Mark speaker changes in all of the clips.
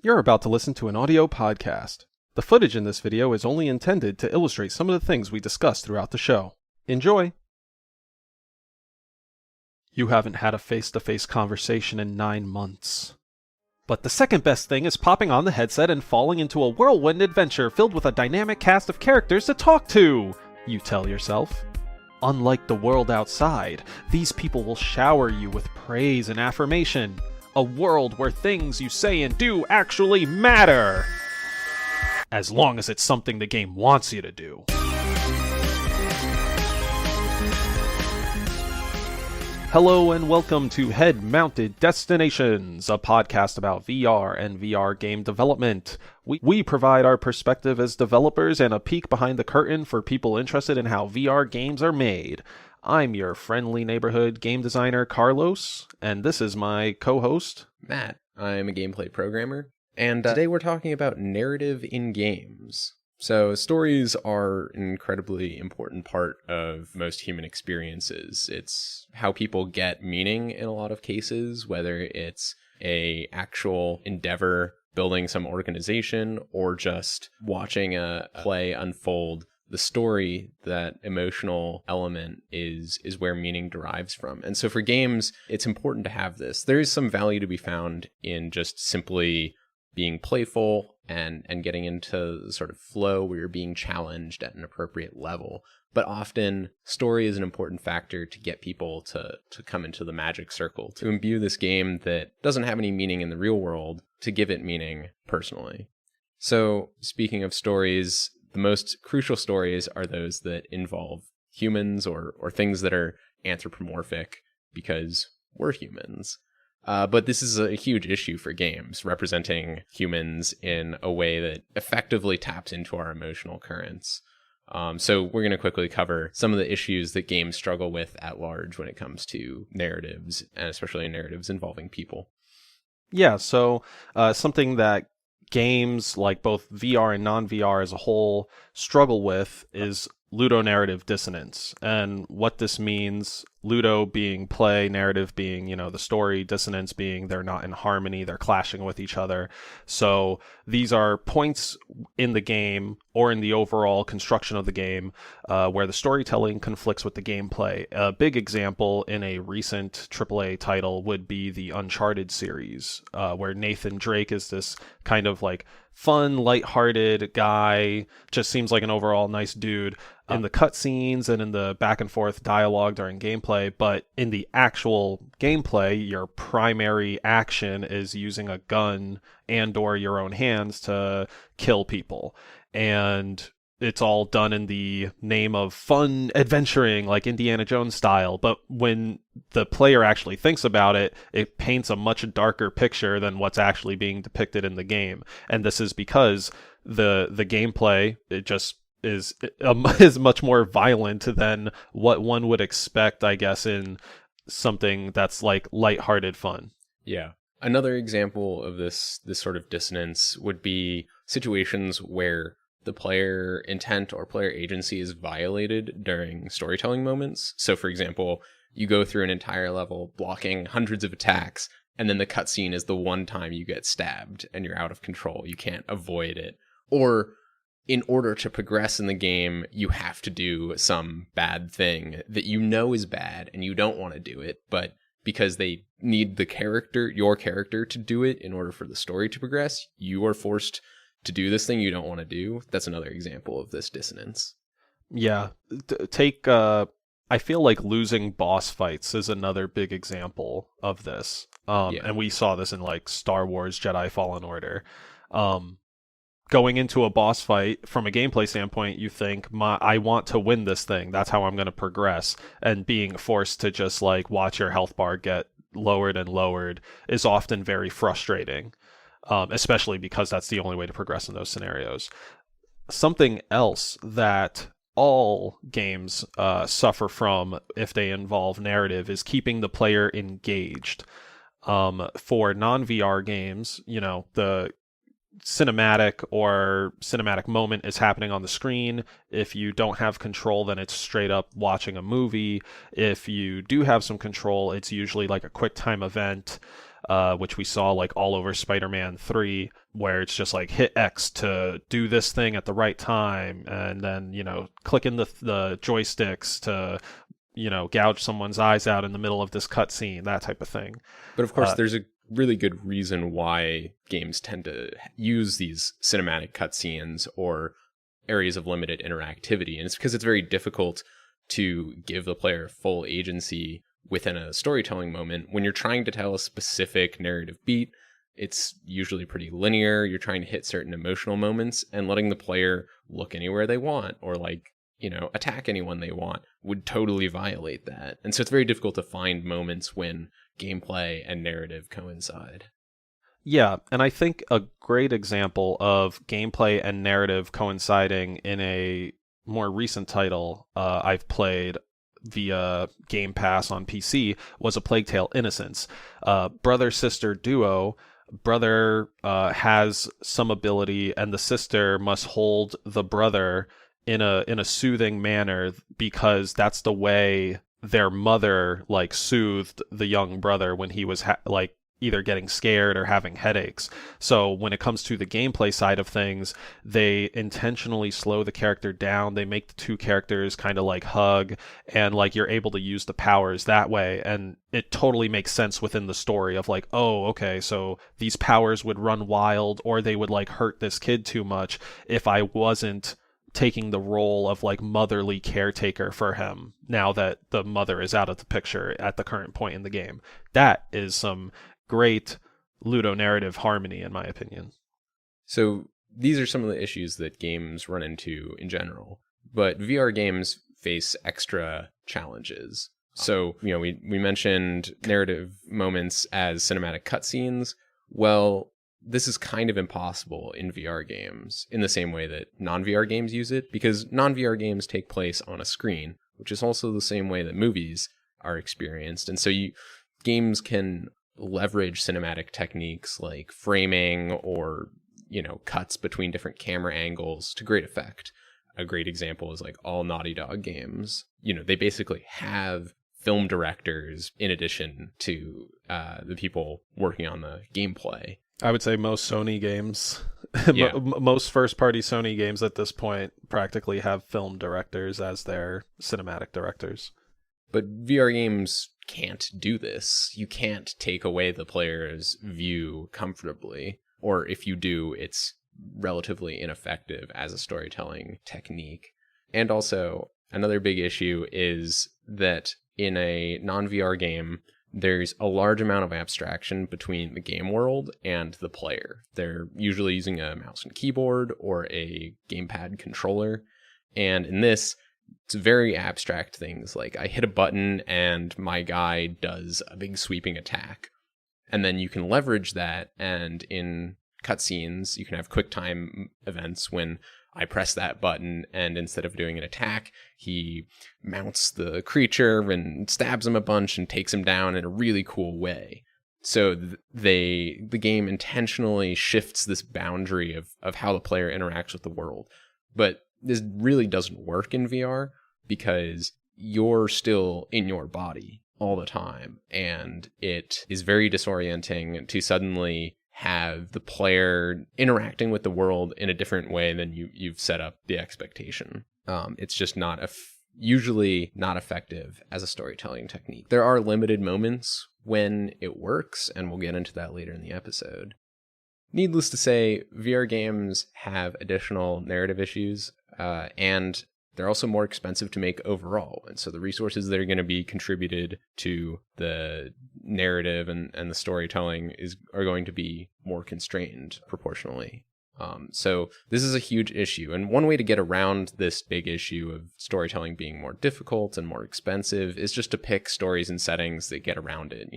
Speaker 1: You're about to listen to an audio podcast. The footage in this video is only intended to illustrate some of the things we discuss throughout the show. Enjoy! You haven't had a face-to-face conversation in 9 months. But the second best thing is popping on the headset and falling into a whirlwind adventure filled with a dynamic cast of characters to talk to, you tell yourself. Unlike the world outside, these people will shower you with praise and affirmation. A world where things you say and do actually matter! As long as it's something the game wants you to do. Hello and welcome to Head-Mounted Destinations, a podcast about VR and VR game development. We provide our perspective as developers and a peek behind the curtain for people interested in how VR games are made. I'm your friendly neighborhood game designer, Carlos, and this is my co-host,
Speaker 2: Matt. I'm a gameplay programmer, and today we're talking about narrative in games. So stories are an incredibly important part of most human experiences. It's how people get meaning in a lot of cases, whether it's a actual endeavor, building some organization, or just watching a play unfold. The story, that emotional element, is where meaning derives from. And so for games, it's important to have this. There is some value to be found in just simply being playful and getting into the sort of flow where you're being challenged at an appropriate level. But often, story is an important factor to get people to come into the magic circle, to imbue this game that doesn't have any meaning in the real world, to give it meaning personally. So, speaking of stories, the most crucial stories are those that involve humans or things that are anthropomorphic because we're humans. But this is a huge issue for games, representing humans in a way that effectively taps into our emotional currents. So we're going to quickly cover some of the issues that games struggle with at large when it comes to narratives, and especially narratives involving people.
Speaker 1: Yeah, so something that games, like both VR and non-VR as a whole, struggle with is ludonarrative dissonance. And what this means, ludo being play, narrative being, the story, dissonance being they're not in harmony, they're clashing with each other. So these are points in the game or in the overall construction of the game where the storytelling conflicts with the gameplay. A big example in a recent AAA title would be the Uncharted series, where Nathan Drake is this kind of like fun, lighthearted guy, just seems like an overall nice dude in the cutscenes and in the back and forth dialogue during gameplay, but in the actual gameplay, your primary action is using a gun and or your own hands to kill people. And it's all done in the name of fun adventuring, like Indiana Jones style. But when the player actually thinks about it, it paints a much darker picture than what's actually being depicted in the game. And this is because the gameplay, it just is much more violent than what one would expect, I guess, in something that's like lighthearted fun.
Speaker 2: Yeah. Another example of this sort of dissonance would be situations where the player intent or player agency is violated during storytelling moments. So, for example, you go through an entire level blocking hundreds of attacks, and then the cutscene is the one time you get stabbed and you're out of control. You can't avoid it. Or in order to progress in the game, you have to do some bad thing that you know is bad and you don't want to do it, but because they need your character to do it in order for the story to progress, you are forced to do this thing you don't want to do. That's another example of this dissonance.
Speaker 1: Yeah. I feel like losing boss fights is another big example of this. And we saw this in like Star Wars Jedi Fallen Order. Going into a boss fight, from a gameplay standpoint, you think, I want to win this thing. That's how I'm going to progress. And being forced to just like watch your health bar get lowered and lowered is often very frustrating. Especially because that's the only way to progress in those scenarios. Something else that all games suffer from if they involve narrative is keeping the player engaged. For non-VR games, the cinematic moment is happening on the screen. If you don't have control, then it's straight up watching a movie. If you do have some control, it's usually like a quick time event. which we saw like all over Spider-Man 3, where it's just like hit X to do this thing at the right time, and then, clicking the joysticks to, gouge someone's eyes out in the middle of this cutscene, that type of thing.
Speaker 2: But of course, there's a really good reason why games tend to use these cinematic cutscenes or areas of limited interactivity. And it's because it's very difficult to give the player full agency within a storytelling moment. When you're trying to tell a specific narrative beat, it's usually pretty linear. You're trying to hit certain emotional moments, and letting the player look anywhere they want or attack anyone they want would totally violate that. And so it's very difficult to find moments when gameplay and narrative coincide.
Speaker 1: Yeah, and I think a great example of gameplay and narrative coinciding in a more recent title I've played via Game Pass on PC was A Plague Tale: Innocence. Brother-sister duo. Brother has some ability, and the sister must hold the brother in a soothing manner, because that's the way their mother soothed the young brother when he was either getting scared or having headaches. So when it comes to the gameplay side of things, they intentionally slow the character down. They make the two characters kind of hug, and you're able to use the powers that way. And it totally makes sense within the story of oh, okay, so these powers would run wild, or they would hurt this kid too much if I wasn't taking the role of motherly caretaker for him now that the mother is out of the picture at the current point in the game. That is some great ludonarrative harmony, in my opinion.
Speaker 2: So these are some of the issues that games run into in general, but VR games face extra challenges. So, we mentioned narrative moments as cinematic cutscenes. Well, this is kind of impossible in VR games in the same way that non-VR games use it, because non-VR games take place on a screen, which is also the same way that movies are experienced. And so games can leverage cinematic techniques like framing or, cuts between different camera angles to great effect. A great example is all Naughty Dog games. They basically have film directors in addition to the people working on the gameplay.
Speaker 1: I would say most Sony games,
Speaker 2: Yeah.
Speaker 1: most first-party Sony games at this point practically have film directors as their cinematic directors.
Speaker 2: But VR games can't do this. You can't take away the player's view comfortably. Or if you do, it's relatively ineffective as a storytelling technique. And also, another big issue is that in a non-VR game, there's a large amount of abstraction between the game world and the player. They're usually using a mouse and keyboard or a gamepad controller. And in this, it's very abstract things like I hit a button and my guy does a big sweeping attack. And then you can leverage that, and in cutscenes, you can have quick time events when I press that button, and instead of doing an attack, he mounts the creature and stabs him a bunch and takes him down in a really cool way. So the game intentionally shifts this boundary of how the player interacts with the world. But this really doesn't work in VR because you're still in your body all the time, and it is very disorienting to suddenly have the player interacting with the world in a different way than you've set up the expectation. It's just usually not effective as a storytelling technique. There are limited moments when it works, and we'll get into that later in the episode. Needless to say, VR games have additional narrative issues, and they're also more expensive to make overall. And so the resources that are going to be contributed to the narrative and the storytelling are going to be more constrained proportionally. So this is a huge issue. And one way to get around this big issue of storytelling being more difficult and more expensive is just to pick stories and settings that get around it.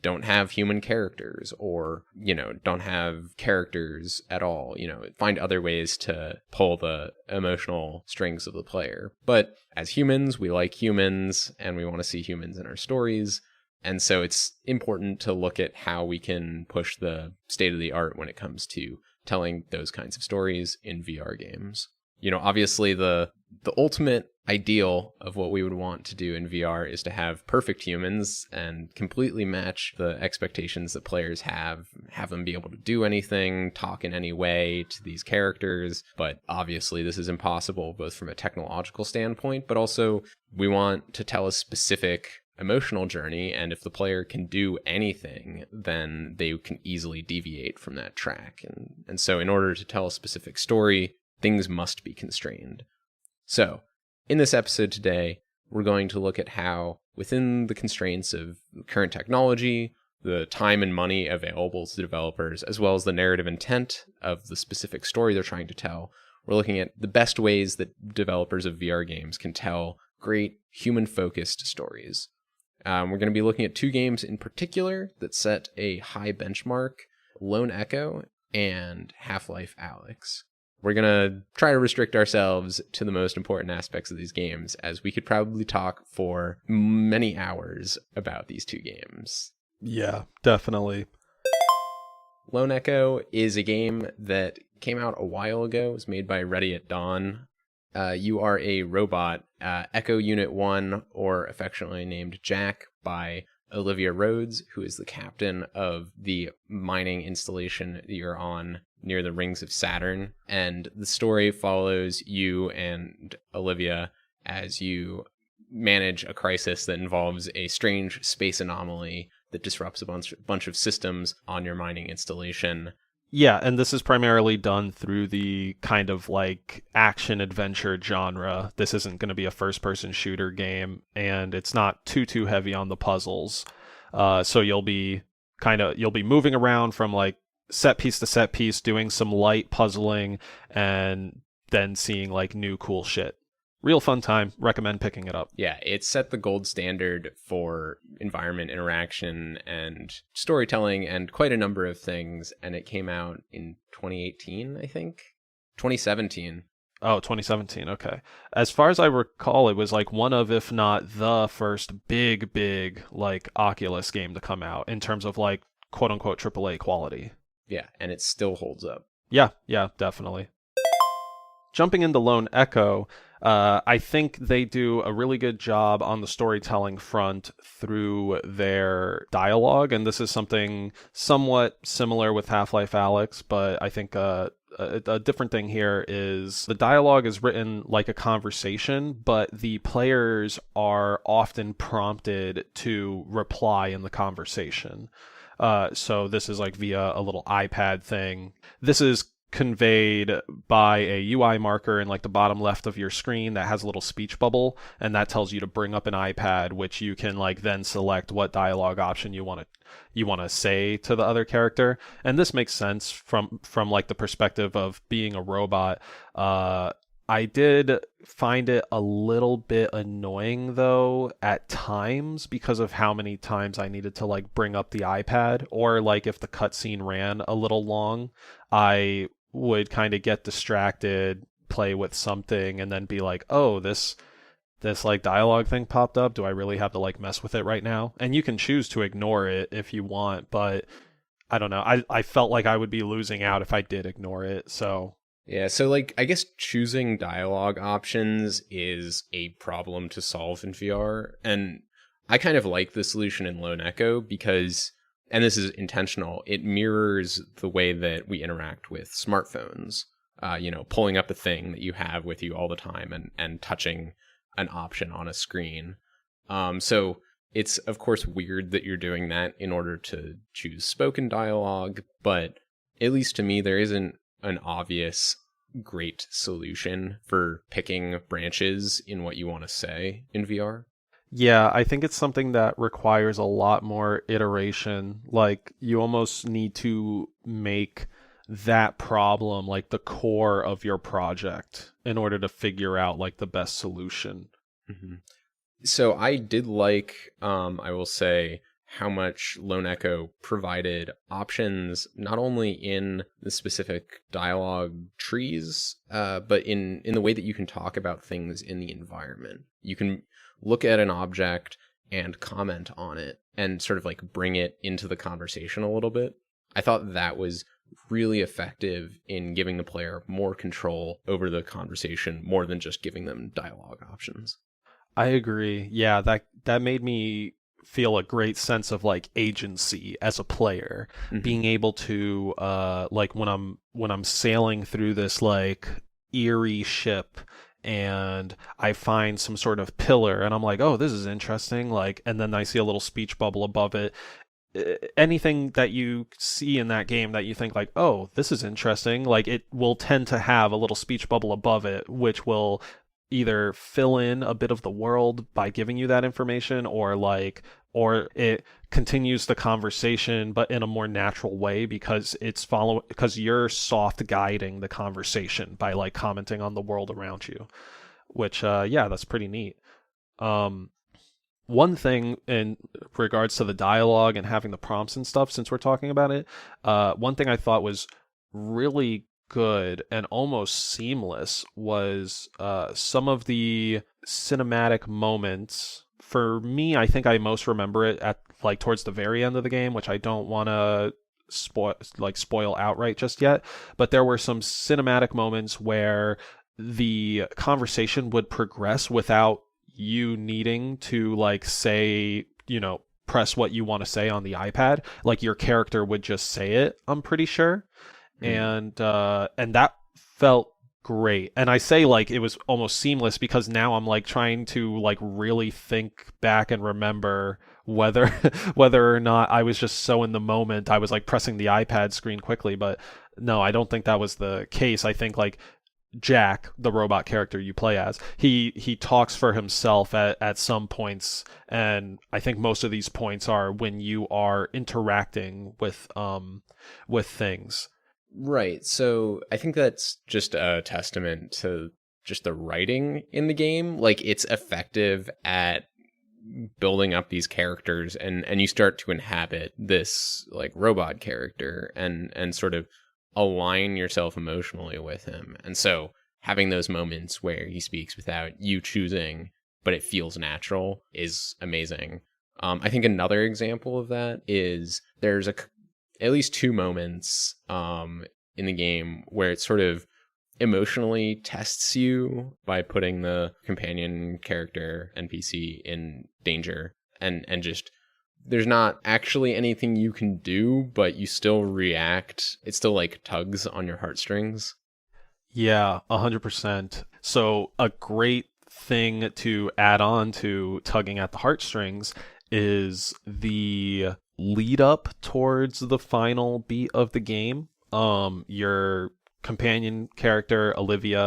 Speaker 2: Don't have human characters, or, don't have characters at all. Find other ways to pull the emotional strings of the player. But as humans, we like humans, and we want to see humans in our stories. And so it's important to look at how we can push the state of the art when it comes to telling those kinds of stories in VR games. Obviously the ultimate ideal of what we would want to do in VR is to have perfect humans and completely match the expectations that players have them be able to do anything, talk in any way to these characters. But obviously this is impossible, both from a technological standpoint, but also we want to tell a specific emotional journey, and if the player can do anything, then they can easily deviate from that track. And so in order to tell a specific story, things must be constrained. So in this episode today, we're going to look at how, within the constraints of current technology, the time and money available to developers, as well as the narrative intent of the specific story they're trying to tell, we're looking at the best ways that developers of VR games can tell great human-focused stories. We're going to be looking at two games in particular that set a high benchmark: Lone Echo and Half-Life Alyx. We're going to try to restrict ourselves to the most important aspects of these games, as we could probably talk for many hours about these two games.
Speaker 1: Yeah, definitely.
Speaker 2: Lone Echo is a game that came out a while ago. It was made by Ready at Dawn. You are a robot, Echo Unit 1, or affectionately named Jack, by Olivia Rhodes, who is the captain of the mining installation that you're on near the rings of Saturn. And the story follows you and Olivia as you manage a crisis that involves a strange space anomaly that disrupts a bunch of systems on your mining installation.
Speaker 1: Yeah, and this is primarily done through the kind of like action adventure genre. This isn't going to be a first-person shooter game, and it's not too heavy on the puzzles. So you'll be moving around from like set piece to set piece, doing some light puzzling, and then seeing like new cool shit. Real fun time. Recommend picking it up.
Speaker 2: Yeah, it set the gold standard for environment interaction and storytelling and quite a number of things. And it came out in 2018, I think. 2017.
Speaker 1: Oh, 2017. Okay. As far as I recall, it was like one of, if not the first big like Oculus game to come out in terms of like quote unquote AAA quality.
Speaker 2: Yeah, and it still holds up.
Speaker 1: Yeah, definitely. Jumping into Lone Echo, I think they do a really good job on the storytelling front through their dialogue, and this is something somewhat similar with Half-Life Alyx, but I think a different thing here is the dialogue is written like a conversation, but the players are often prompted to reply in the conversation. So this is like via a little iPad thing. This is conveyed by a UI marker in like the bottom left of your screen that has a little speech bubble, and that tells you to bring up an iPad, which you can like then select what dialogue option you want to say to the other character. And this makes sense from like the perspective of being a robot. I did find it a little bit annoying though at times because of how many times I needed to like bring up the iPad, or like if the cutscene ran a little long, I would kind of get distracted, play with something, and then be like, oh, this like dialogue thing popped up. Do I really have to like mess with it right now? And you can choose to ignore it if you want, but I don't know. I felt like I would be losing out if I did ignore it. So
Speaker 2: yeah, so like I guess choosing dialogue options is a problem to solve in VR, and I kind of like the solution in Lone Echo because, and this is intentional, it mirrors the way that we interact with smartphones. Pulling up a thing that you have with you all the time and touching an option on a screen. So it's of course weird that you're doing that in order to choose spoken dialogue, but at least to me, there isn't an obvious great solution for picking branches in what you want to say in VR.
Speaker 1: yeah, I think it's something that requires a lot more iteration. Like you almost need to make that problem like the core of your project in order to figure out like the best solution.
Speaker 2: Mm-hmm. So I did like, I will say, how much Lone Echo provided options, not only in the specific dialogue trees, but in the way that you can talk about things in the environment. You can look at an object and comment on it and sort of like bring it into the conversation a little bit. I thought that was really effective in giving the player more control over the conversation, more than just giving them dialogue options.
Speaker 1: I agree. Yeah, that made me feel a great sense of like agency as a player, being able to like when I'm sailing through this like eerie ship and I find some sort of pillar and I'm like, "Oh, this is interesting." Like, and then I see a little speech bubble above it. Anything that you see in that game that you think like, "Oh, this is interesting," like it will tend to have a little speech bubble above it, which will either fill in a bit of the world by giving you that information, or it continues the conversation but in a more natural way because because you're soft guiding the conversation by like commenting on the world around you, which yeah, that's pretty neat. um One thing in regards to the dialogue and having the prompts and stuff, since we're talking about it, one thing I thought was really good and almost seamless was some of the cinematic moments. For me, I think I most remember it at like towards the very end of the game, which I don't want to spoil outright just yet. But there were some cinematic moments where the conversation would progress without you needing to like say, press what you want to say on the iPad. Like your character would just say it, I'm pretty sure. And that felt great. And I say like it was almost seamless because now I'm like trying to like really think back and remember whether whether or not I was just so in the moment I was like pressing the iPad screen quickly. But no, I don't think that was the case. I think like Jack, the robot character you play as, he talks for himself at some points, and I think most of these points are when you are interacting with things.
Speaker 2: Right. So I think that's just a testament to just the writing in the game. Like it's effective at building up these characters, and you start to inhabit this like robot character and sort of align yourself emotionally with him. And so having those moments where he speaks without you choosing, but it feels natural is amazing. I think another example of that is there's at least two moments in the game where it sort of emotionally tests you by putting the companion character NPC in danger, and just there's not actually anything you can do, but you still react. It still like tugs on your heartstrings.
Speaker 1: Yeah, 100%. So a great thing to add on to tugging at the heartstrings is the lead up towards the final beat of the game. Your companion character,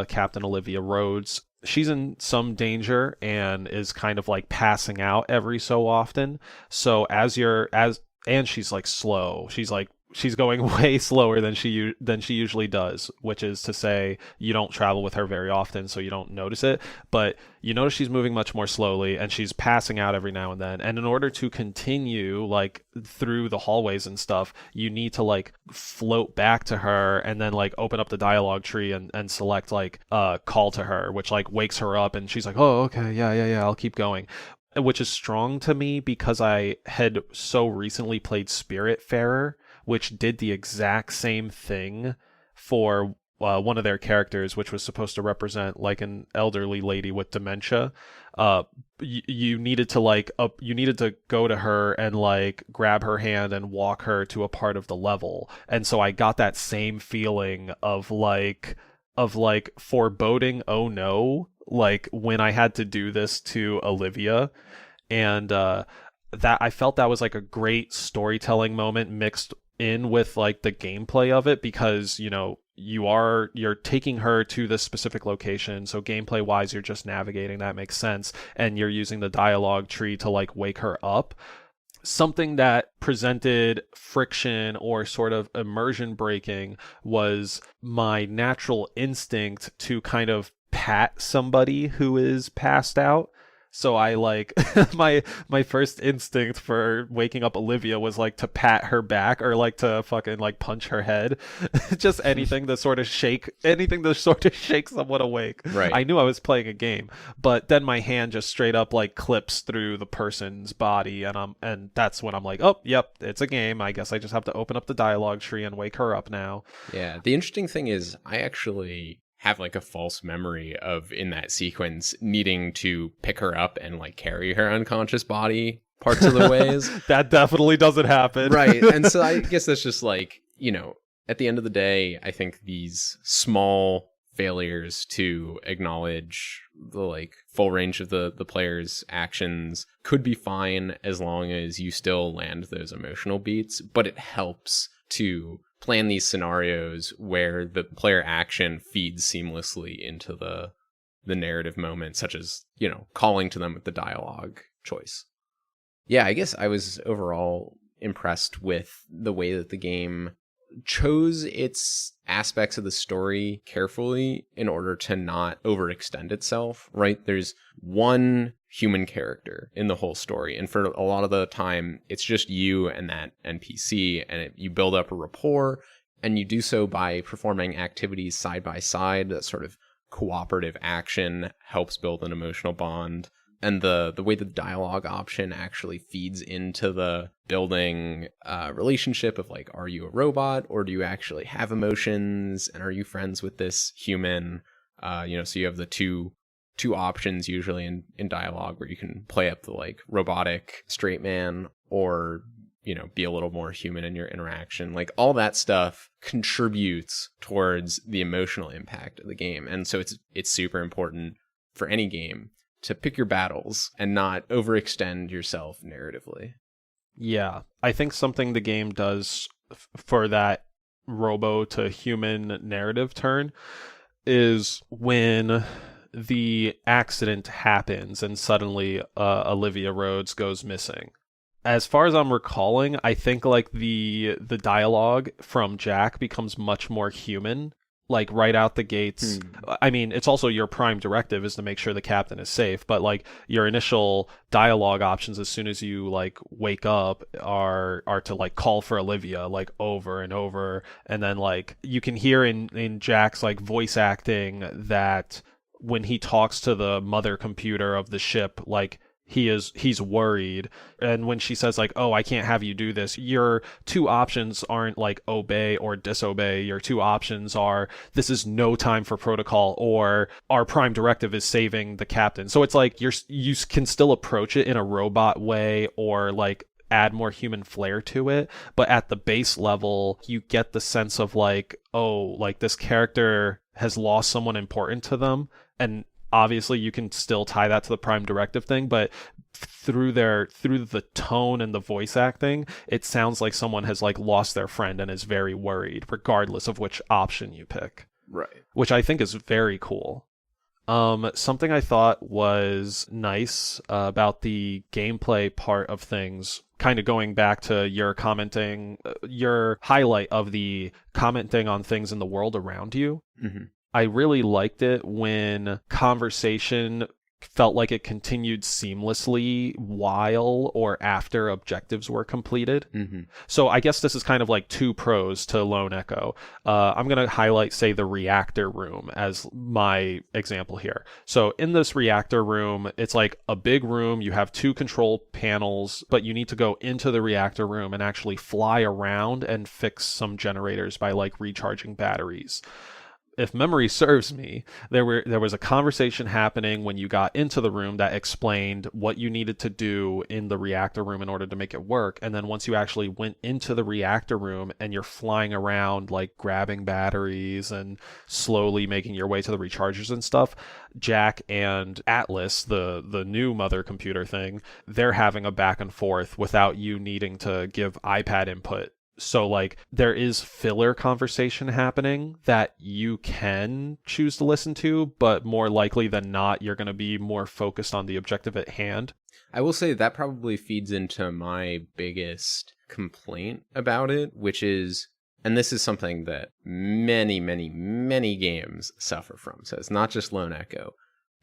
Speaker 1: Captain Olivia Rhodes, she's in some danger and is kind of like passing out every so often. So and she's like slow. She's going way slower than she usually does, which is to say you don't travel with her very often, so you don't notice it. But you notice she's moving much more slowly, and she's passing out every now and then. And in order to continue like through the hallways and stuff, you need to like float back to her and then like open up the dialogue tree and select like call to her, which like wakes her up, and she's like, oh, okay, yeah, I'll keep going. Which is strong to me because I had so recently played Spiritfarer, which did the exact same thing for one of their characters, which was supposed to represent like an elderly lady with dementia. You needed to you needed to go to her and like grab her hand and walk her to a part of the level, and so I got that same feeling of foreboding. Oh no! Like when I had to do this to Olivia, and that I felt that was like a great storytelling moment mixed in with like the gameplay of it, because you're taking her to this specific location, so gameplay wise you're just navigating, that makes sense, and you're using the dialogue tree to like wake her up. Something that presented friction or sort of immersion breaking was my natural instinct to kind of pat somebody who is passed out. So I like my first instinct for waking up Olivia was like to pat her back or like to fucking like punch her head. Just anything to sort of shake someone awake.
Speaker 2: Right.
Speaker 1: I knew I was playing a game, but then my hand just straight up like clips through the person's body, and that's when I'm like, oh, yep, it's a game. I guess I just have to open up the dialogue tree and wake her up now.
Speaker 2: Yeah. The interesting thing is I actually have like a false memory of in that sequence needing to pick her up and like carry her unconscious body parts of the ways.
Speaker 1: That definitely doesn't happen.
Speaker 2: Right. And so I guess that's just like, at the end of the day, I think these small failures to acknowledge the like full range of the player's actions could be fine as long as you still land those emotional beats, but it helps to plan these scenarios where the player action feeds seamlessly into the narrative moment, such as, calling to them with the dialogue choice. Yeah, I guess I was overall impressed with the way that the game chose its aspects of the story carefully in order to not overextend itself, right? There's one human character in the whole story, and for a lot of the time it's just you and that NPC, and you build up a rapport, and you do so by performing activities side by side. That sort of cooperative action helps build an emotional bond. And the way the dialogue option actually feeds into the building relationship of like, are you a robot or do you actually have emotions? And are you friends with this human? So you have the two options usually in dialogue where you can play up the like robotic straight man or, be a little more human in your interaction. Like all that stuff contributes towards the emotional impact of the game. And so it's super important for any game to pick your battles and not overextend yourself narratively.
Speaker 1: Yeah, I think something the game does for that robo to human narrative turn is when the accident happens and suddenly Olivia Rhodes goes missing. As far as I'm recalling, I think like the dialogue from Jack becomes much more human, like right out the gates. I mean, it's also your prime directive is to make sure the captain is safe, but like your initial dialogue options as soon as you like wake up are to like call for Olivia like over and over, and then like you can hear in Jack's like voice acting that when he talks to the mother computer of the ship, like he's worried. And when she says like, oh, I can't have you do this, your two options aren't like obey or disobey. Your two options are, this is no time for protocol, or our prime directive is saving the captain. So it's like you can still approach it in a robot way or like add more human flair to it, but at the base level you get the sense of like, oh, like this character has lost someone important to them. And obviously you can still tie that to the prime directive thing, but through the tone and the voice acting, it sounds like someone has like lost their friend and is very worried regardless of which option you pick.
Speaker 2: Right.
Speaker 1: Which I think is very cool. Something I thought was nice about the gameplay part of things, kind of going back to your commenting, your highlight of the commenting on things in the world around you.
Speaker 2: Mm-hmm.
Speaker 1: I really liked it when conversation felt like it continued seamlessly while or after objectives were completed.
Speaker 2: Mm-hmm.
Speaker 1: So I guess this is kind of like two pros to Lone Echo. I'm going to highlight, say, the reactor room as my example here. So in this reactor room, it's like a big room. You have two control panels, but you need to go into the reactor room and actually fly around and fix some generators by like recharging batteries. If memory serves me, there was a conversation happening when you got into the room that explained what you needed to do in the reactor room in order to make it work. And then once you actually went into the reactor room and you're flying around, like grabbing batteries and slowly making your way to the rechargers and stuff, Jack and Alyx, the new mother computer thing, they're having a back and forth without you needing to give iPad input. So like there is filler conversation happening that you can choose to listen to, but more likely than not, you're going to be more focused on the objective at hand.
Speaker 2: I will say that probably feeds into my biggest complaint about it, which is, and this is something that many, many, many games suffer from. So it's not just Lone Echo,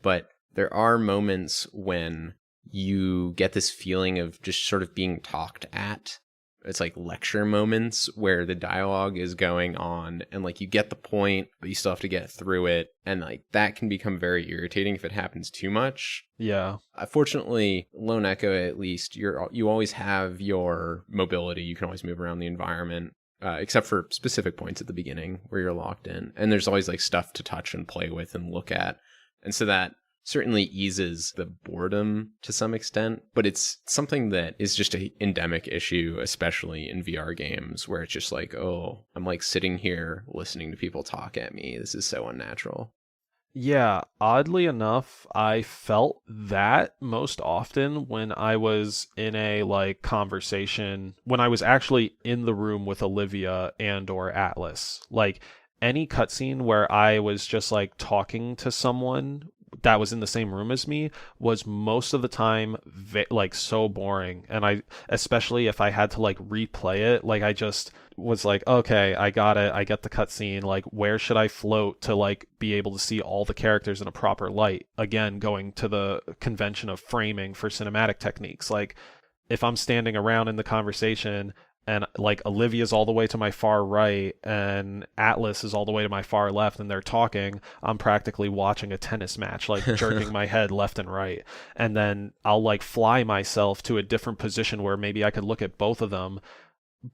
Speaker 2: but There are moments when you get this feeling of just sort of being talked at. It's like lecture moments where the dialogue is going on and like you get the point, but you still have to get through it. And like that can become very irritating if it happens too much.
Speaker 1: Yeah.
Speaker 2: Fortunately, Lone Echo, at least, you always have your mobility. You can always move around the environment, except for specific points at the beginning where you're locked in. And there's always like stuff to touch and play with and look at. And so that certainly eases the boredom to some extent, but it's something that is just an endemic issue, especially in VR games, where it's just like, oh, I'm like sitting here listening to people talk at me. This is so unnatural.
Speaker 1: Yeah, oddly enough, I felt that most often when I was in a like conversation, when I was actually in the room with Olivia and or Atlas. Like any cutscene where I was just like talking to someone that was in the same room as me was most of the time like so boring, and I, especially if I had to like replay it, like I just was like, okay, I got it, I get the cutscene, like where should I float to like be able to see all the characters in a proper light, again going to the convention of framing for cinematic techniques. Like if I'm standing around in the conversation and like Olivia's all the way to my far right and Atlas is all the way to my far left and they're talking, I'm practically watching a tennis match, like jerking my head left and right. And then I'll like fly myself to a different position where maybe I could look at both of them.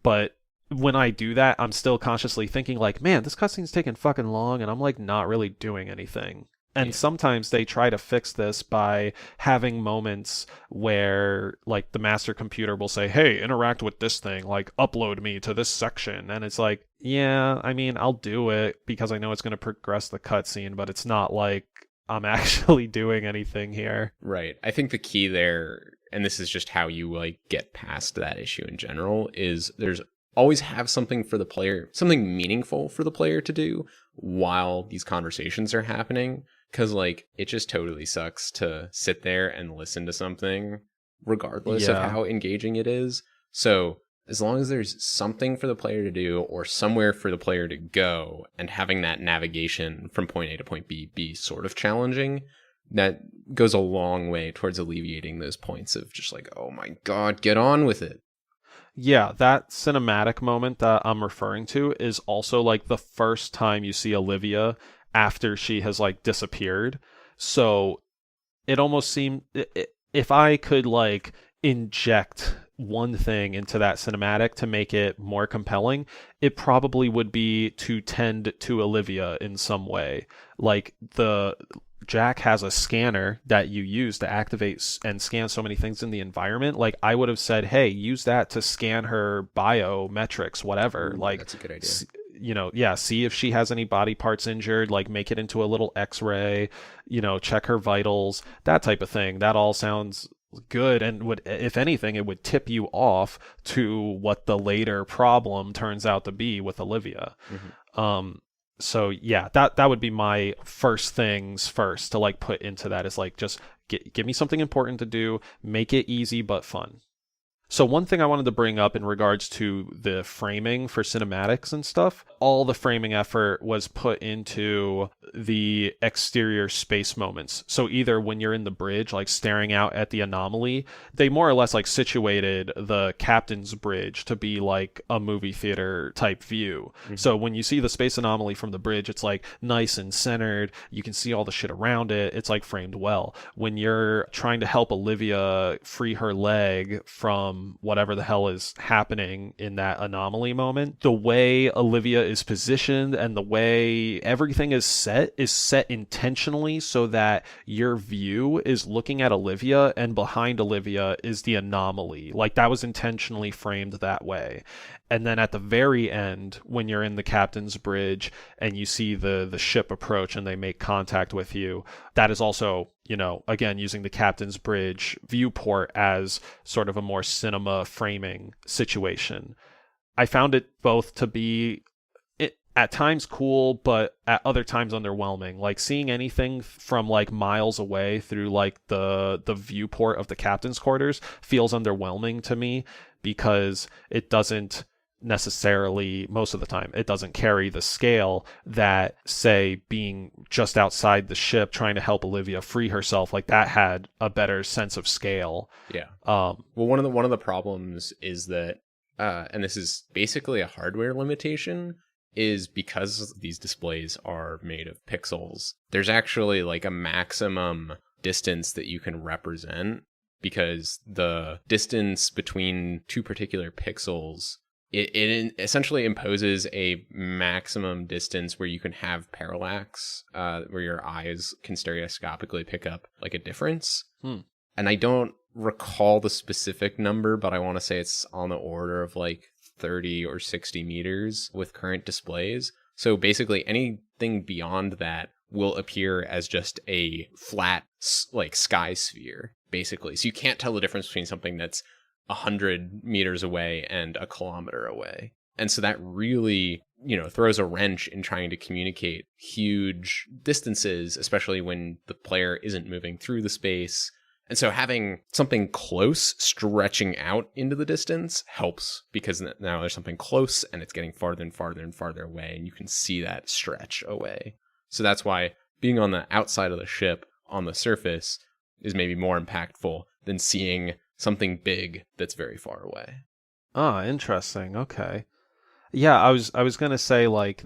Speaker 1: But when I do that, I'm still consciously thinking like, man, this cutscene's taking fucking long and I'm like not really doing anything. And sometimes they try to fix this by having moments where like the master computer will say, hey, interact with this thing, like upload me to this section. And it's like, yeah, I mean, I'll do it because I know it's going to progress the cutscene, but it's not like I'm actually doing anything here.
Speaker 2: Right. I think the key there, and this is just how you like get past that issue in general, is there's always have something for the player, something meaningful for the player to do while these conversations are happening. Because, like, it just totally sucks to sit there and listen to something, regardless of how engaging it is. So, as long as there's something for the player to do or somewhere for the player to go, and having that navigation from point A to point B be sort of challenging, that goes a long way towards alleviating those points of just like, oh my god, get on with it.
Speaker 1: Yeah, that cinematic moment that I'm referring to is also like the first time you see Olivia after she has like disappeared. So it almost seemed, if I could like inject one thing into that cinematic to make it more compelling, it probably would be to tend to Olivia in some way. Like the Jack has a scanner that you use to activate and scan so many things in the environment. Like I would have said, hey, use that to scan her biometrics, whatever.
Speaker 2: Ooh,
Speaker 1: like
Speaker 2: that's a good idea.
Speaker 1: See if she has any body parts injured, like make it into a little x-ray, check her vitals, that type of thing. That all sounds good, and would, if anything, it would tip you off to what the later problem turns out to be with Olivia. So yeah, that would be my first things first to like put into that, is like just give me something important to do, make it easy but fun. So one thing I wanted to bring up in regards to the framing for cinematics and stuff, all the framing effort was put into the exterior space moments. So either when you're in the bridge, like staring out at the anomaly, they more or less like situated the captain's bridge to be like a movie theater type view. So when you see the space anomaly from the bridge, it's like nice and centered. You can see all the shit around it. It's like framed well. When you're trying to help Olivia free her leg from whatever the hell is happening in that anomaly moment, the way Olivia is positioned and the way everything is set intentionally so that your view is looking at Olivia and behind Olivia is the anomaly. Like that was intentionally framed that way. And then at the very end, when you're in the captain's bridge and you see the ship approach and they make contact with you, that is also, again, using the captain's bridge viewport as sort of a more cinema framing situation. I found it both to be at times cool, but at other times underwhelming. Like seeing anything from like miles away through like the viewport of the captain's quarters feels underwhelming to me because it doesn't necessarily, most of the time, it doesn't carry the scale that, say, being just outside the ship trying to help Olivia free herself, like that had a better sense of scale.
Speaker 2: Yeah. Well, one of the problems is that, and this is basically a hardware limitation, is because these displays are made of pixels, there's actually like a maximum distance that you can represent, because the distance between two particular pixels, it essentially imposes a maximum distance where you can have parallax, where your eyes can stereoscopically pick up like a difference. And I don't recall the specific number, but I want to say it's on the order of like 30 or 60 meters with current displays. So basically anything beyond that will appear as just a flat like sky sphere, basically. So you can't tell the difference between something that's 100 meters away and a kilometer away. And so that really, throws a wrench in trying to communicate huge distances, especially when the player isn't moving through the space. And so having something close stretching out into the distance helps, because now there's something close and it's getting farther and farther and farther away, and you can see that stretch away. So that's why being on the outside of the ship on the surface is maybe more impactful than seeing something big that's very far away.
Speaker 1: Ah, interesting. Okay. Yeah, I was gonna say like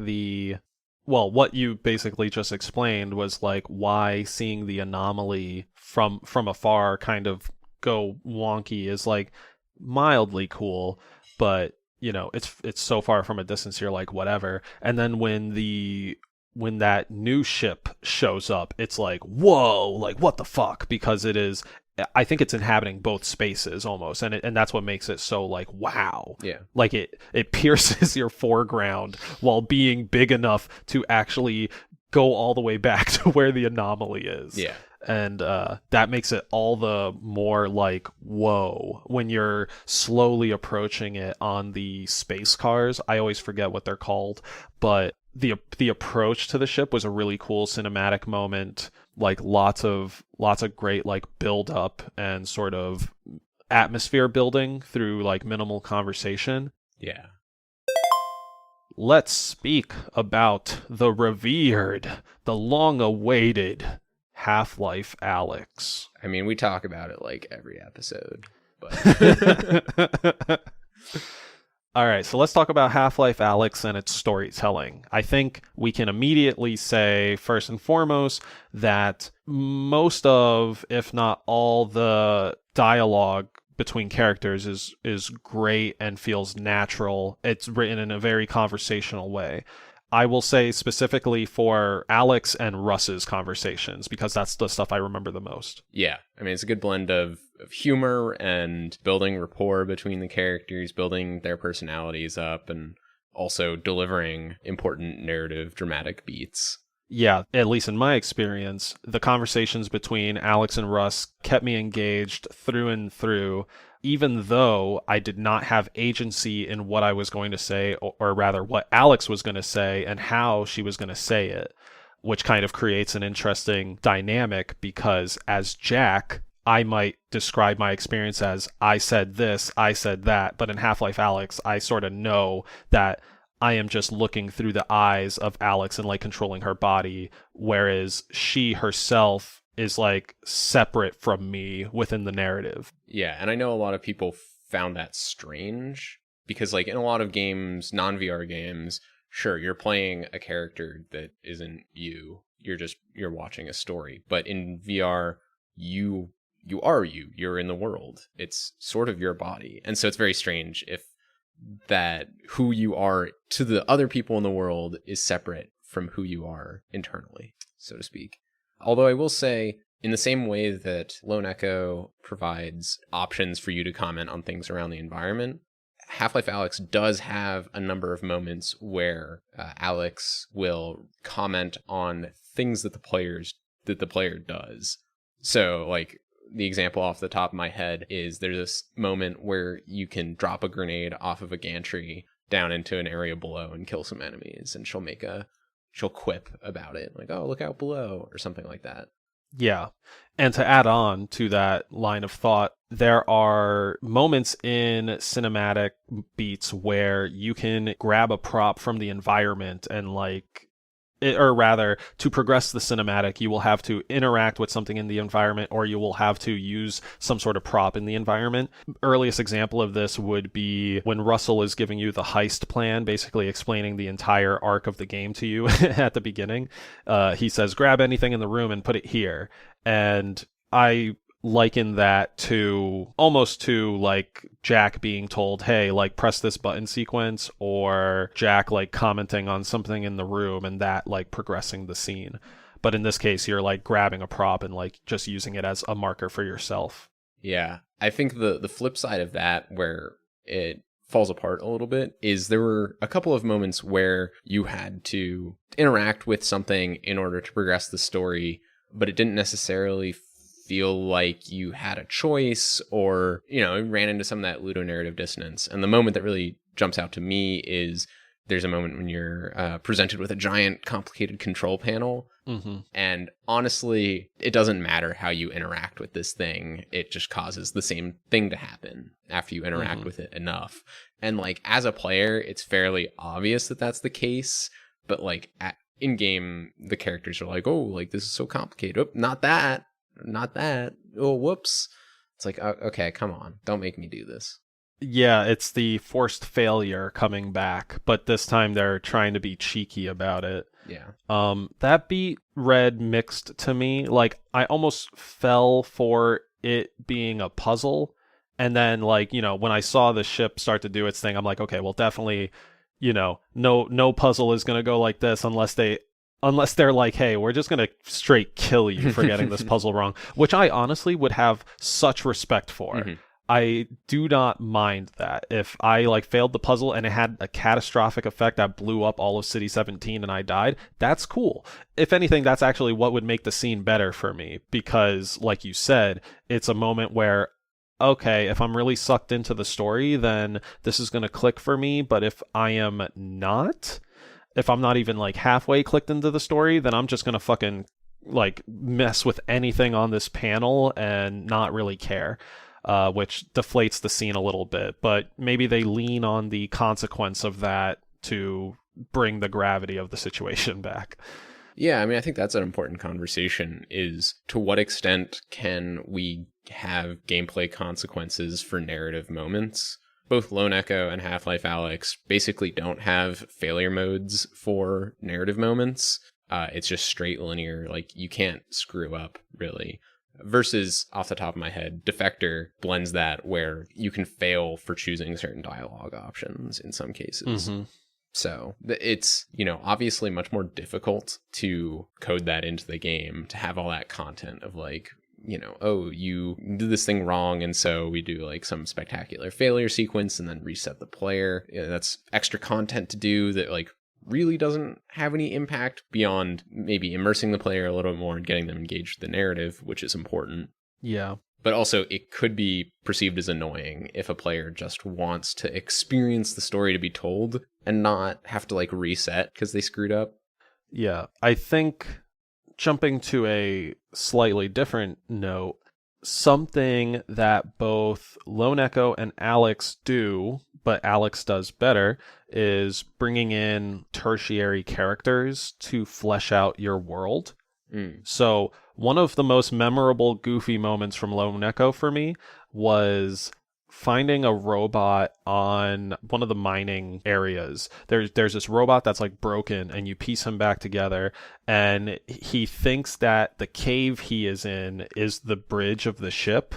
Speaker 1: what you basically just explained was like why seeing the anomaly from afar kind of go wonky is like mildly cool, but it's so far from a distance you're like whatever. And then when that new ship shows up, it's like whoa, like what the fuck, because I think it's inhabiting both spaces almost, and that's what makes it so like wow.
Speaker 2: Yeah.
Speaker 1: Like it pierces your foreground while being big enough to actually go all the way back to where the anomaly is.
Speaker 2: Yeah.
Speaker 1: And that makes it all the more like whoa when you're slowly approaching it on the space cars. I always forget what they're called, but the approach to the ship was a really cool cinematic moment. Like lots of great like build up and sort of atmosphere building through like minimal conversation.
Speaker 2: Yeah.
Speaker 1: Let's speak about the revered, the long-awaited Half-Life Alyx.
Speaker 2: I mean, we talk about it like every episode, but
Speaker 1: All right, so let's talk about Half-Life Alyx and its storytelling. I think we can immediately say, first and foremost, that most of, if not all, the dialogue between characters is great and feels natural. It's written in a very conversational way. I will say specifically for Alyx and Russ's conversations, because that's the stuff I remember the most.
Speaker 2: Yeah, I mean, it's a good blend of humor and building rapport between the characters, building their personalities up, and also delivering important narrative, dramatic beats.
Speaker 1: Yeah, at least in my experience, the conversations between Alyx and Russ kept me engaged through and through, even though I did not have agency in what I was going to say, or rather what Alyx was going to say and how she was going to say it, which kind of creates an interesting dynamic, because as Jack, I might describe my experience as I said this, I said that, but in Half-Life Alyx, I sort of know that I am just looking through the eyes of Alyx and like controlling her body, whereas she herself is like separate from me within the narrative.
Speaker 2: Yeah, and I know a lot of people found that strange, because like in a lot of games, non-VR games, sure, you're playing a character that isn't you. You're watching a story. But in VR, you are you. You're in the world. It's sort of your body. And so it's very strange if that who you are to the other people in the world is separate from who you are internally, so to speak. Although I will say, in the same way that Lone Echo provides options for you to comment on things around the environment, Half-Life Alyx does have a number of moments where Alyx will comment on things that the player does. So, like, the example off the top of my head is there's this moment where you can drop a grenade off of a gantry down into an area below and kill some enemies, and she'll quip about it, like, oh, look out below, or something like that.
Speaker 1: Yeah. And to add on to that line of thought, there are moments in cinematic beats where you can grab a prop from the environment and or rather, to progress the cinematic, you will have to interact with something in the environment, or you will have to use some sort of prop in the environment. Earliest example of this would be when Russell is giving you the heist plan, basically explaining the entire arc of the game to you at the beginning. He says, grab anything in the room and put it here. And I liken that to almost to like Jack being told, hey, like press this button sequence, or Jack like commenting on something in the room and that like progressing the scene. But in this case, you're like grabbing a prop and like just using it as a marker for yourself.
Speaker 2: Yeah. I think the flip side of that, where it falls apart a little bit, is there were a couple of moments where you had to interact with something in order to progress the story, but it didn't necessarily feel like you had a choice, or, you know, ran into some of that ludonarrative dissonance. And the moment that really jumps out to me is there's a moment when you're presented with a giant complicated control panel.
Speaker 1: Mm-hmm.
Speaker 2: And honestly, it doesn't matter how you interact with this thing. It just causes the same thing to happen after you interact with it enough. And like, as a player, it's fairly obvious that that's the case. But like in game, the characters are like, oh, like this is so complicated. Oh, not that. Oh, whoops. It's like, okay, come on. Don't make me do this.
Speaker 1: Yeah, it's the forced failure coming back, but this time they're trying to be cheeky about it.
Speaker 2: Yeah.
Speaker 1: That beat read mixed to me. Like, I almost fell for it being a puzzle. And then, like, you know, when I saw the ship start to do its thing, I'm like, okay, well, definitely, you know, no puzzle is going to go like this unless they're like, hey, we're just going to straight kill you for getting this puzzle wrong, which I honestly would have such respect for. Mm-hmm. I do not mind that. If I like failed the puzzle and it had a catastrophic effect that blew up all of City 17 and I died, that's cool. If anything, that's actually what would make the scene better for me, because like you said, it's a moment where, okay, if I'm really sucked into the story, then this is going to click for me. But if I am not, if I'm not even like halfway clicked into the story, then I'm just going to fucking like mess with anything on this panel and not really care. Which deflates the scene a little bit, but maybe they lean on the consequence of that to bring the gravity of the situation back.
Speaker 2: Yeah, I mean, I think that's an important conversation, is to what extent can we have gameplay consequences for narrative moments? Both Lone Echo and Half-Life Alyx basically don't have failure modes for narrative moments. It's just straight linear, like you can't screw up, really. Versus, off the top of my head, Defector blends that where you can fail for choosing certain dialogue options in some cases. Mm-hmm. So it's, you know, obviously much more difficult to code that into the game, to have all that content of like, you know, oh, you did this thing wrong, and so we do like some spectacular failure sequence and then reset the player. You know, that's extra content to do that like really doesn't have any impact beyond maybe immersing the player a little more and getting them engaged with the narrative, which is important.
Speaker 1: Yeah.
Speaker 2: But also it could be perceived as annoying if a player just wants to experience the story to be told and not have to like reset because they screwed up.
Speaker 1: Yeah. I think, jumping to a slightly different note, something that both Lone Echo and Alyx do, but Alyx does better, is bringing in tertiary characters to flesh out your world. So one of the most memorable goofy moments from Lone Echo for me was finding a robot on one of the mining areas. There's this robot that's like broken, and you piece him back together, and he thinks that the cave he is in is the bridge of the ship.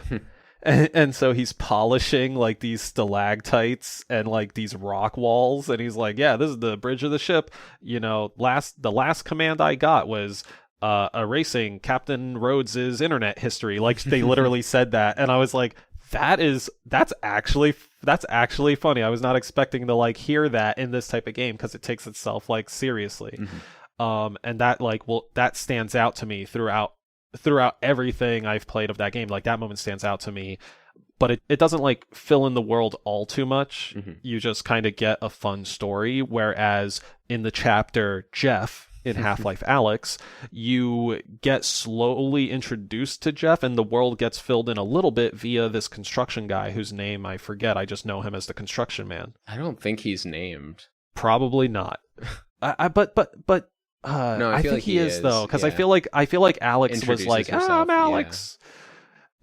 Speaker 1: And so he's polishing like these stalactites and like these rock walls, and he's like, yeah, this is the bridge of the ship. You know, the last command I got was erasing Captain Rhodes's internet history. Like, they literally said that, and I was like, that's actually funny. I was not expecting to like hear that in this type of game, because it takes itself like seriously. Mm-hmm. And that like, well, that stands out to me throughout everything I've played of that game. Like, that moment stands out to me, but it doesn't like fill in the world all too much. Mm-hmm. You just kind of get a fun story. Whereas in the chapter, Jeff, in Half-Life Alyx, you get slowly introduced to Jeff, and the world gets filled in a little bit via this construction guy whose name I forget. I just know him as the construction man.
Speaker 2: I don't think he's named.
Speaker 1: Probably not. But
Speaker 2: No, I
Speaker 1: I
Speaker 2: feel
Speaker 1: think
Speaker 2: like
Speaker 1: he is though, because
Speaker 2: yeah.
Speaker 1: I feel like Alex was
Speaker 2: Introduces
Speaker 1: like,
Speaker 2: himself,
Speaker 1: I'm Alex,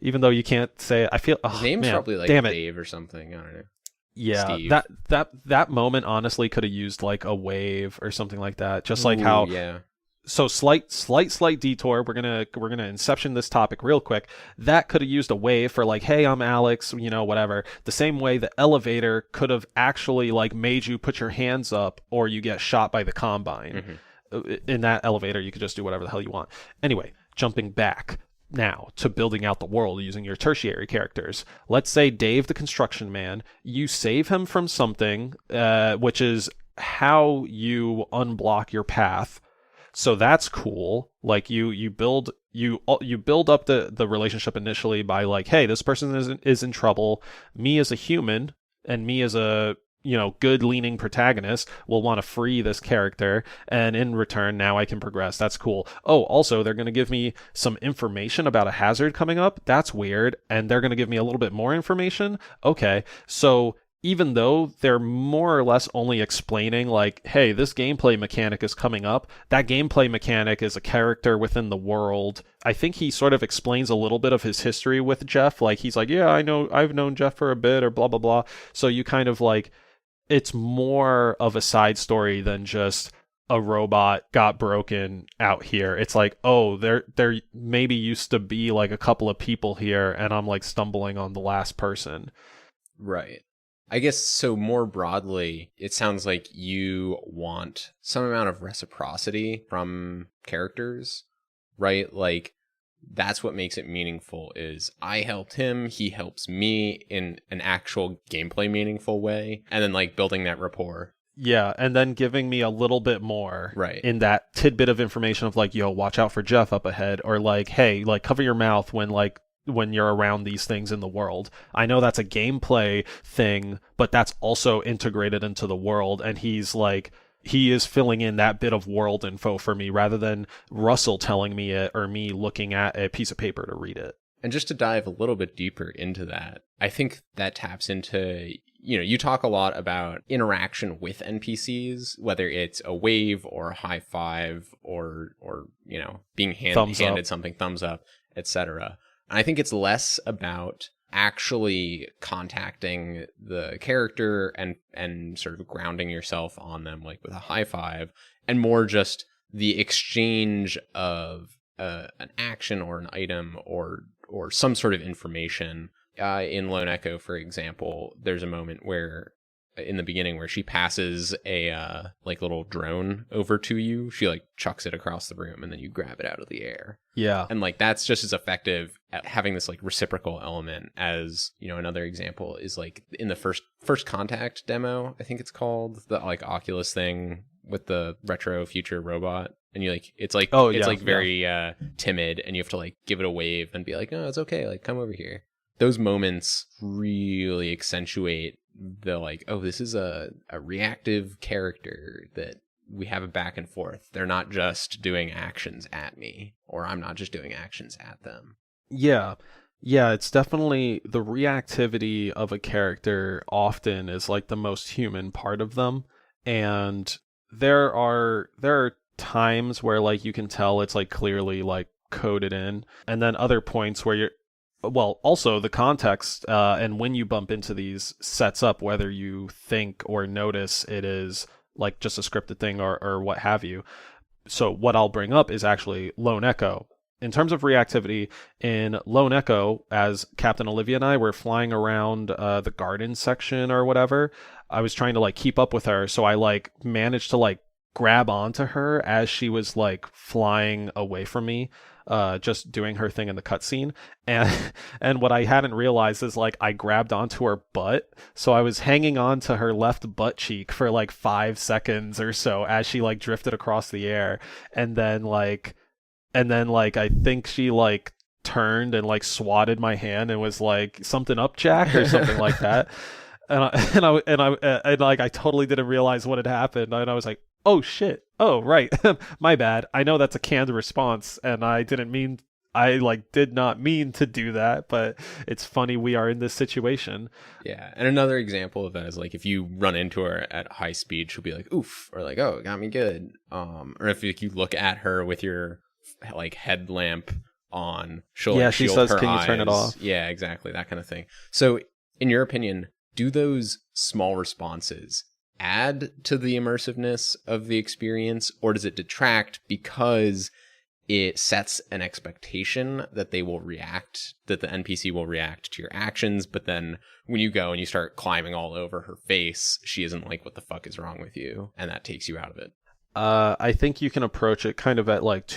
Speaker 1: even though you can't say it. I feel
Speaker 2: His name's
Speaker 1: man,
Speaker 2: probably like
Speaker 1: damn it.
Speaker 2: Dave or something. I don't know.
Speaker 1: Yeah,
Speaker 2: Steve.
Speaker 1: that moment honestly could have used like a wave or something like that. Just like
Speaker 2: Ooh,
Speaker 1: how
Speaker 2: yeah.
Speaker 1: so slight detour. We're gonna inception this topic real quick. That could have used a wave for like, hey, I'm Alex, whatever. The same way the elevator could have actually like made you put your hands up or you get shot by the Combine. In that elevator, you could just do whatever the hell you want. Anyway, jumping back now to building out the world using your tertiary characters. Let's say Dave the construction man, you save him from something, which is how you unblock your path. So that's cool. Like you build up the relationship initially by like, hey, this person is in trouble. Me as a human and me as a good leaning protagonist will want to free this character, and in return now I can progress. That's cool. Oh, also they're going to give me some information about a hazard coming up. That's weird. And they're going to give me a little bit more information. Okay, so even though they're more or less only explaining like, hey, this gameplay mechanic is coming up, that gameplay mechanic is a character within the world. I think he sort of explains a little bit of his history with Jeff. Like he's like, yeah, I've known Jeff for a bit, or blah blah blah. So you kind of like, it's more of a side story than just a robot got broken out here. It's like, oh, there maybe used to be like a couple of people here, and I'm like stumbling on the last person.
Speaker 2: Right. I guess so more broadly, it sounds like you want some amount of reciprocity from characters, right? Like that's what makes it meaningful is I helped him, he helps me in an actual gameplay meaningful way, and then like building that rapport.
Speaker 1: Yeah, and then giving me a little bit more
Speaker 2: right
Speaker 1: in that tidbit of information of like, yo, watch out for Jeff up ahead, or like, hey, like cover your mouth when you're around these things in the world. I know that's a gameplay thing, but that's also integrated into the world, and he is filling in that bit of world info for me rather than Russell telling me it or me looking at a piece of paper to read it.
Speaker 2: And just to dive a little bit deeper into that, I think that taps into, you talk a lot about interaction with NPCs, whether it's a wave or a high five or being handed something, thumbs up, etc. I think it's less about actually contacting the character and sort of grounding yourself on them like with a high five, and more just the exchange of an action or an item or some sort of information. In Lone Echo, for example, there's a moment where in the beginning where she passes a like little drone over to you. She like chucks it across the room and then you grab it out of the air.
Speaker 1: Yeah.
Speaker 2: And like that's just as effective at having this like reciprocal element as, another example is like in the first contact demo, I think it's called, the like Oculus thing with the retro future robot. And you like it's like very timid, and you have to like give it a wave and be like, no, it's okay, like come over here. Those moments really accentuate the like, oh, this is a reactive character that we have a back and forth. They're not just doing actions at me, or I'm not just doing actions at them.
Speaker 1: Yeah, it's definitely the reactivity of a character often is like the most human part of them, and there are times where like you can tell it's like clearly like coded in, and then other points where also the context and when you bump into these sets up whether you think or notice it is like just a scripted thing or what have you. So what I'll bring up is actually Lone Echo. In terms of reactivity, in Lone Echo, as Captain Olivia and I were flying around the garden section or whatever, I was trying to like keep up with her, so I like managed to like grab onto her as she was like flying away from me, just doing her thing in the cutscene. And what I hadn't realized is like I grabbed onto her butt, so I was hanging on to her left butt cheek for like 5 seconds or so as she like drifted across the air, and then I think she like turned and like swatted my hand and was like, something up, Jack, or something like that. And I totally didn't realize what had happened, and I was like, oh shit, Oh, right. My bad. I know that's a canned response, and I did not mean to do that, but it's funny we are in this situation.
Speaker 2: Yeah, and another example of that is like if you run into her at high speed, she'll be like "oof" or like "oh, it got me good." Or if like, you look at her with your like headlamp on, she'll
Speaker 1: Yeah,
Speaker 2: like
Speaker 1: she
Speaker 2: shield
Speaker 1: says,
Speaker 2: her
Speaker 1: "Can you turn it
Speaker 2: eyes.
Speaker 1: off?"
Speaker 2: Yeah, exactly, that kind of thing. So, in your opinion, do those small responses add to the immersiveness of the experience, or does it detract because it sets an expectation that that the NPC will react to your actions, but then when you go and you start climbing all over her face, she isn't like, what the fuck is wrong with you? And that takes you out of it.
Speaker 1: I think you can approach it kind of at like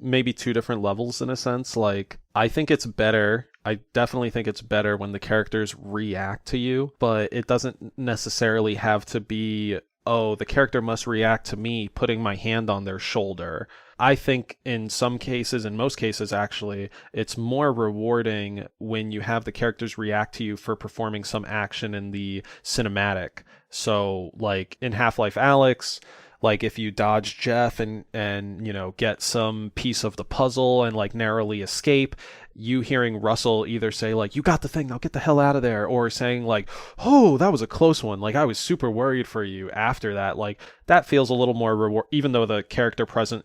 Speaker 1: maybe two different levels in a sense. Like, I think it's better. I definitely think it's better when the characters react to you, but it doesn't necessarily have to be, oh, the character must react to me putting my hand on their shoulder. I think in some cases, in most cases actually, it's more rewarding when you have the characters react to you for performing some action in the cinematic. So, like in Half-Life Alyx, like if you dodge Jeff and get some piece of the puzzle and like narrowly escape, you hearing Russell either say like, "You got the thing, now get the hell out of there," or saying like, "Oh, that was a close one, like I was super worried for you," after that, like that feels a little more reward, even though the character presence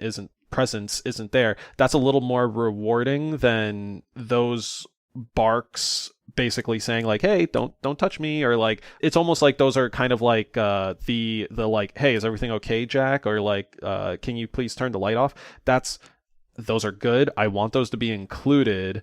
Speaker 1: isn't there. That's a little more rewarding than those barks basically saying like, "Hey, don't touch me," or like it's almost like those are kind of like the like, "Hey, is everything okay, Jack?" or like, "Can you please turn the light off?" Those are good. I want those to be included,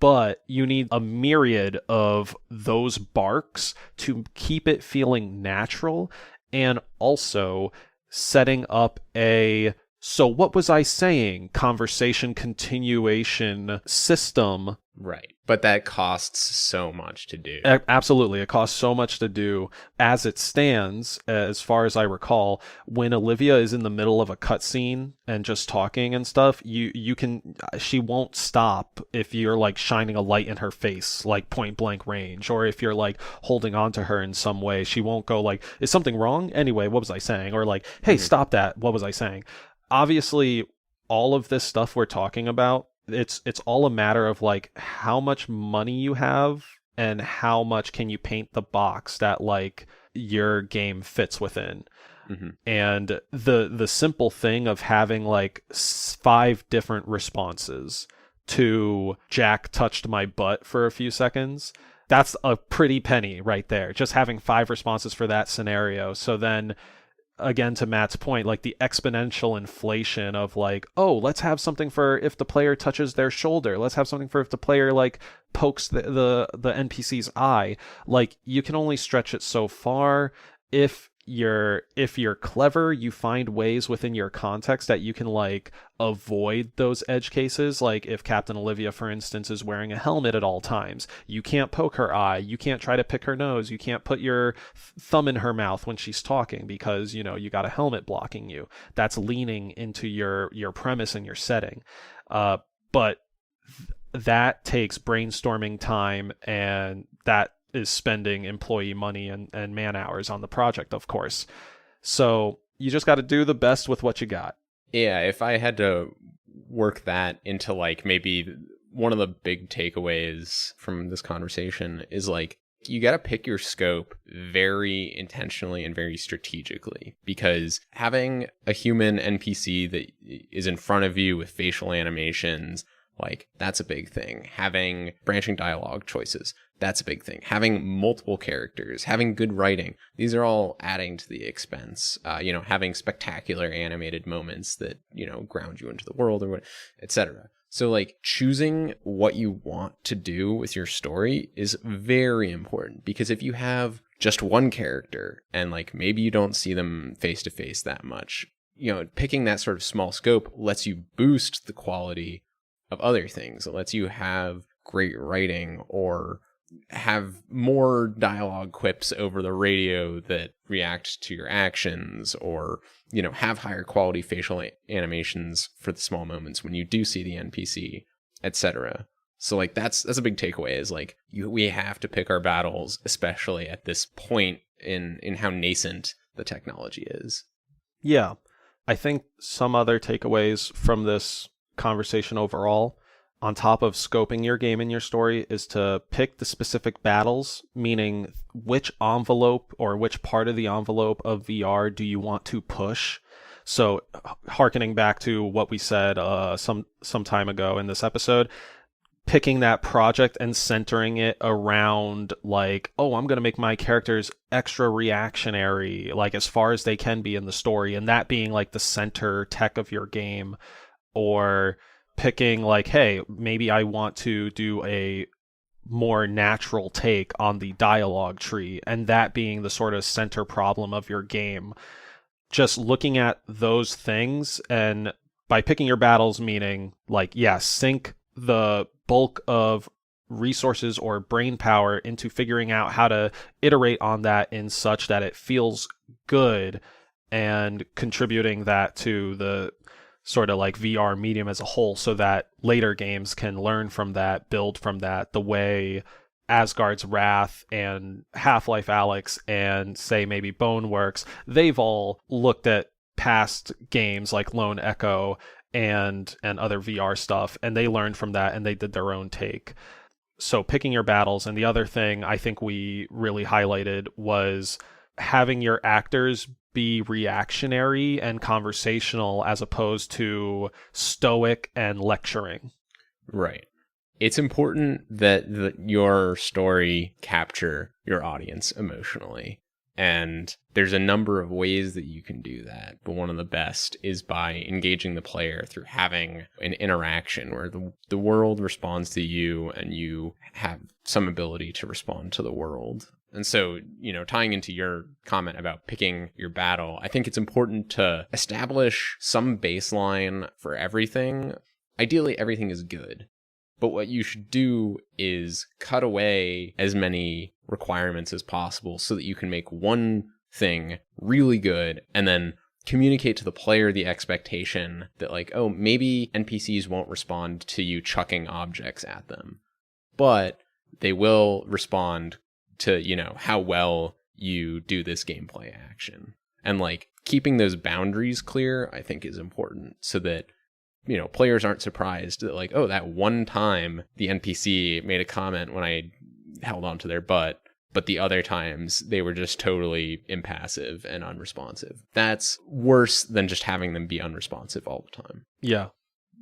Speaker 1: but you need a myriad of those barks to keep it feeling natural, and also setting up a "so what was I saying" conversation continuation system.
Speaker 2: Right. But that costs so much to do.
Speaker 1: Absolutely. It costs so much to do. As it stands, as far as I recall, when Olivia is in the middle of a cutscene and just talking and stuff, she won't stop if you're like shining a light in her face, like point blank range, or if you're like holding on to her in some way. She won't go like, "Is something wrong? Anyway, what was I saying?" Or like, "Hey, stop that. What was I saying?" Obviously, all of this stuff we're talking about, it's all a matter of like how much money you have and how much can you paint the box that like your game fits within.
Speaker 2: Mm-hmm.
Speaker 1: And the simple thing of having like five different responses to "Jack touched my butt for a few seconds," that's a pretty penny right there, just having five responses for that scenario. So then again, to Matt's point, like the exponential inflation of like, "Oh, let's have something for if the player touches their shoulder. Let's have something for if the player like pokes the NPC's eye." Like you can only stretch it so far. If you're clever, you find ways within your context that you can like avoid those edge cases. Like if Captain Olivia, for instance, is wearing a helmet at all times, you can't poke her eye, you can't try to pick her nose, you can't put your thumb in her mouth when she's talking because you got a helmet blocking you. That's leaning into your premise and your setting. But that takes brainstorming time, and that is spending employee money and man hours on the project, of course. So you just got to do the best with what you got.
Speaker 2: Yeah, if I had to work that into like maybe one of the big takeaways from this conversation is like you got to pick your scope very intentionally and very strategically, because having a human NPC that is in front of you with facial animations, like that's a big thing. Having branching dialogue choices, that's a big thing. Having multiple characters, having good writing, these are all adding to the expense. Having spectacular animated moments that, ground you into the world or what, etc. So like choosing what you want to do with your story is very important, because if you have just one character and like maybe you don't see them face to face that much, picking that sort of small scope lets you boost the quality of other things. It lets you have great writing or have more dialogue quips over the radio that react to your actions, or have higher quality facial animations for the small moments when you do see the NPC, etc. So like that's a big takeaway, is like we have to pick our battles, especially at this point in how nascent the technology is.
Speaker 1: Yeah. I think some other takeaways from this conversation overall, on top of scoping your game and your story, is to pick the specific battles, meaning which envelope or which part of the envelope of VR do you want to push. So, harkening back to what we said some time ago in this episode, picking that project and centering it around like, oh, I'm going to make my characters extra reactionary, like as far as they can be in the story, and that being like the center tech of your game. Or picking like, hey, maybe I want to do a more natural take on the dialogue tree, and that being the sort of center problem of your game. Just looking at those things, and by picking your battles, meaning like, yeah, sink the bulk of resources or brain power into figuring out how to iterate on that in such that it feels good, and contributing that to the sort of like VR medium as a whole, so that later games can learn from that, build from that, the way Asgard's Wrath and Half-Life Alyx and say maybe Boneworks, they've all looked at past games like Lone Echo and other VR stuff, and they learned from that and they did their own take. So picking your battles. And the other thing I think we really highlighted was having your actors be reactionary and conversational as opposed to stoic and lecturing.
Speaker 2: Right. It's important that your story capture your audience emotionally. And there's a number of ways that you can do that. But one of the best is by engaging the player through having an interaction where the world responds to you and you have some ability to respond to the world. And so, tying into your comment about picking your battle, I think it's important to establish some baseline for everything. Ideally, everything is good. But what you should do is cut away as many requirements as possible so that you can make one thing really good and then communicate to the player the expectation that like, oh, maybe NPCs won't respond to you chucking objects at them, but they will respond to, how well you do this gameplay action. And like keeping those boundaries clear, I think is important so that players aren't surprised that like, oh, that one time the NPC made a comment when I held onto their butt, but the other times they were just totally impassive and unresponsive. That's worse than just having them be unresponsive all the time.
Speaker 1: Yeah.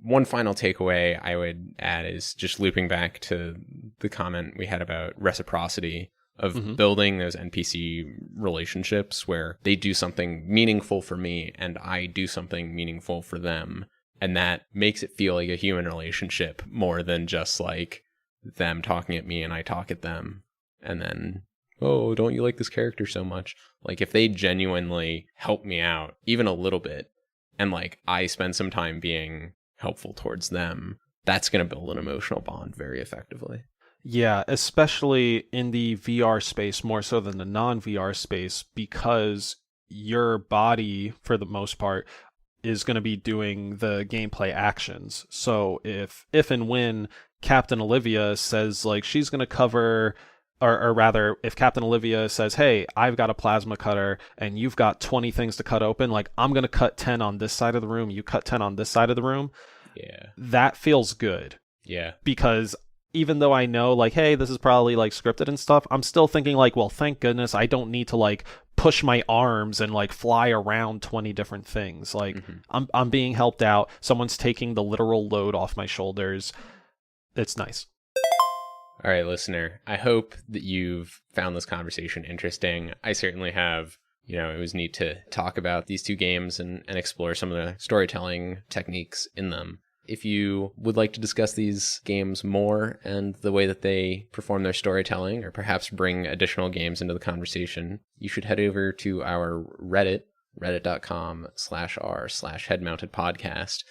Speaker 2: One final takeaway I would add is just looping back to the comment we had about reciprocity of building those NPC relationships where they do something meaningful for me and I do something meaningful for them. And that makes it feel like a human relationship more than just like them talking at me and I talk at them. And then, oh, don't you like this character so much? Like if they genuinely help me out, even a little bit, and like I spend some time being helpful towards them, that's going to build an emotional bond very effectively.
Speaker 1: Yeah, especially in the VR space more so than the non-VR space, because your body, for the most part, is going to be doing the gameplay actions. So if and when Captain Olivia says like she's going to cover, or rather if Captain Olivia says, hey, I've got a plasma cutter and you've got 20 things to cut open, like I'm going to cut 10 on this side of the room, you cut 10 on this side of the room.
Speaker 2: Yeah.
Speaker 1: That feels good.
Speaker 2: Yeah.
Speaker 1: Because even though I know like, hey, this is probably like scripted and stuff, I'm still thinking like, well, thank goodness I don't need to like push my arms and like fly around 20 different things. Like I'm being helped out. Someone's taking the literal load off my shoulders. It's nice.
Speaker 2: All right, listener, I hope that you've found this conversation interesting. I certainly have. It was neat to talk about these two games and explore some of the storytelling techniques in them. If you would like to discuss these games more and the way that they perform their storytelling, or perhaps bring additional games into the conversation, you should head over to our Reddit, reddit.com/r/headmountedpodcast,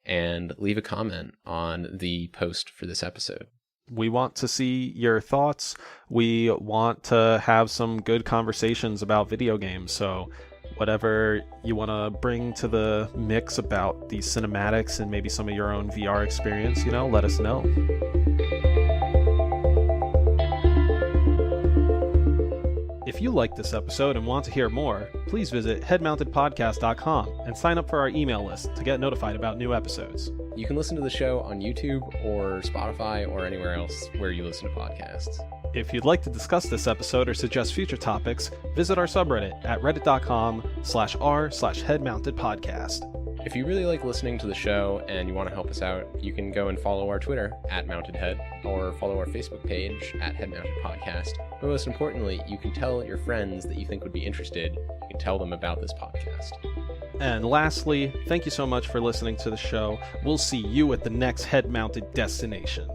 Speaker 2: and leave a comment on the post for this episode.
Speaker 1: We want to see your thoughts. We want to have some good conversations about video games. So whatever you want to bring to the mix about these cinematics and maybe some of your own VR experience, let us know. If If you liked this episode and want to hear more, please visit headmountedpodcast.com and sign up for our email list to get notified about new episodes.
Speaker 2: You can listen to the show on YouTube or Spotify or anywhere else where you listen to podcasts.
Speaker 1: If you'd like to discuss this episode or suggest future topics, visit our subreddit at reddit.com/r/headmountedpodcast.
Speaker 2: If you really like listening to the show and you want to help us out, you can go and follow our Twitter at MountedHead or follow our Facebook page at HeadMountedPodcast. But most importantly, you can tell your friends that you think would be interested. You can tell them about this podcast.
Speaker 1: And lastly, thank you so much for listening to the show. We'll see you at the next head-mounted destination.